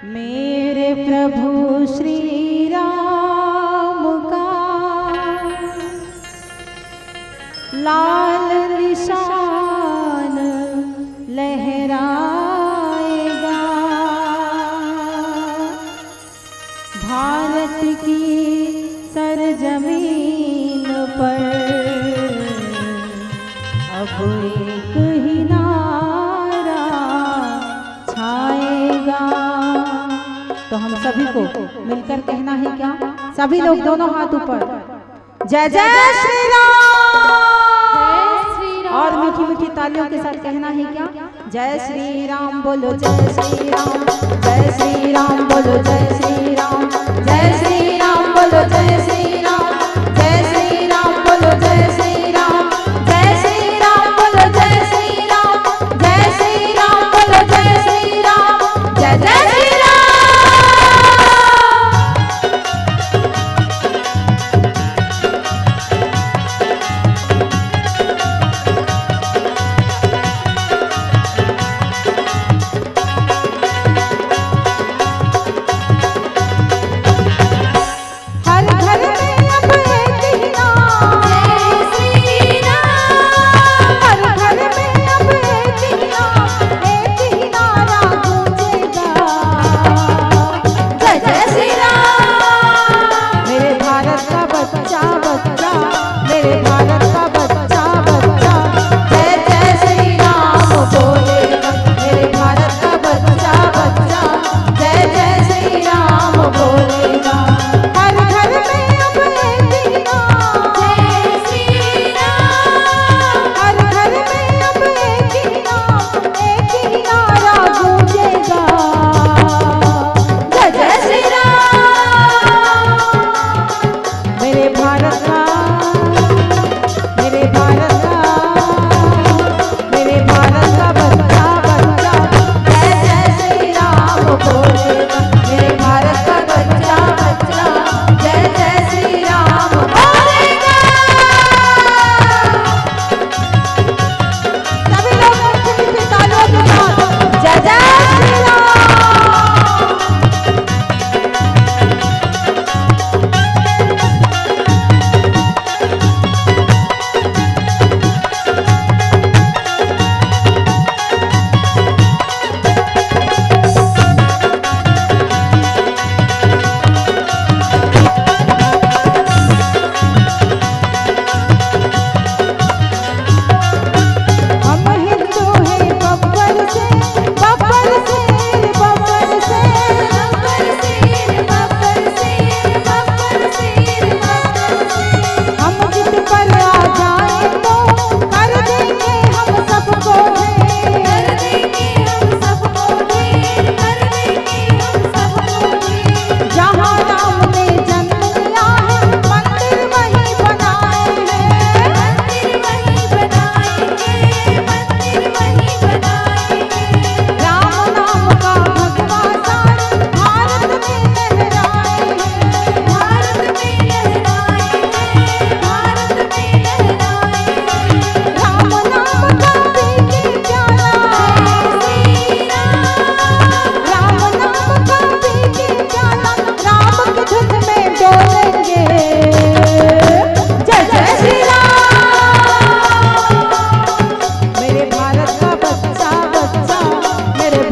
मेरे प्रभु श्री राम का लाल निशान लहराएगा, भारत की सरजमीन पर अब एक ही नारा छाएगा। तो हम सभी को मिलकर कहना है क्या? सभी लोग दोनों हाथ ऊपर, जय जय श्री राम। और मीठी मीठी तालियों के साथ कहना है क्या? जय श्री राम बोलो, जय श्री राम, जय श्री राम बोलो, जय श्री राम, जय श्री राम बोलो, जय श्री राम, जय श्री राम बोलो, जय श्री राम, जय श्री राम बोलो, जय श्री राम, जय श्री राम बोलो, जय श्री राम, जय जय श्री राम।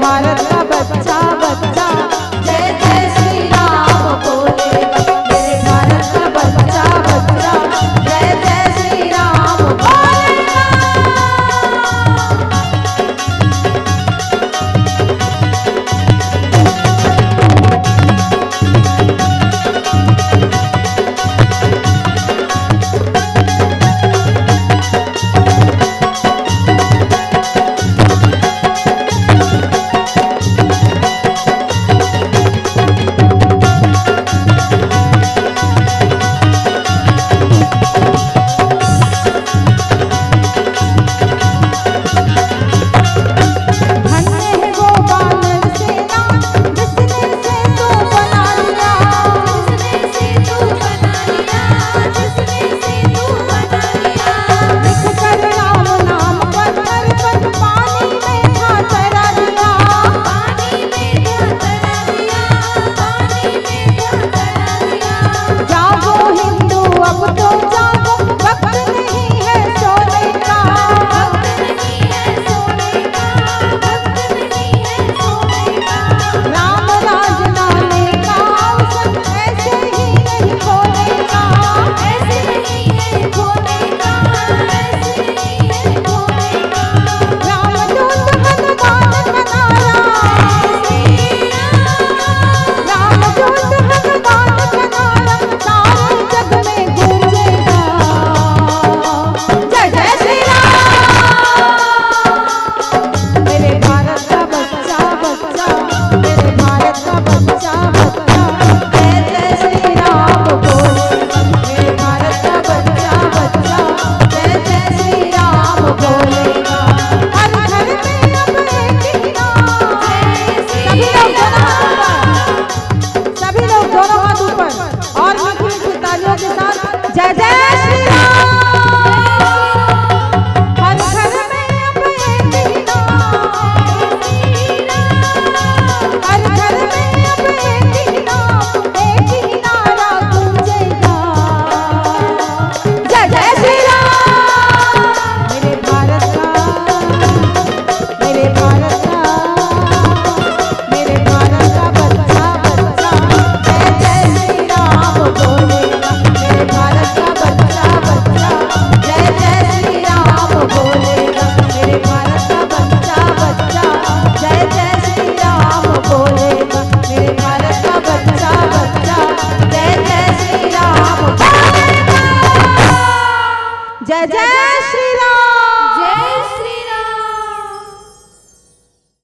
भारत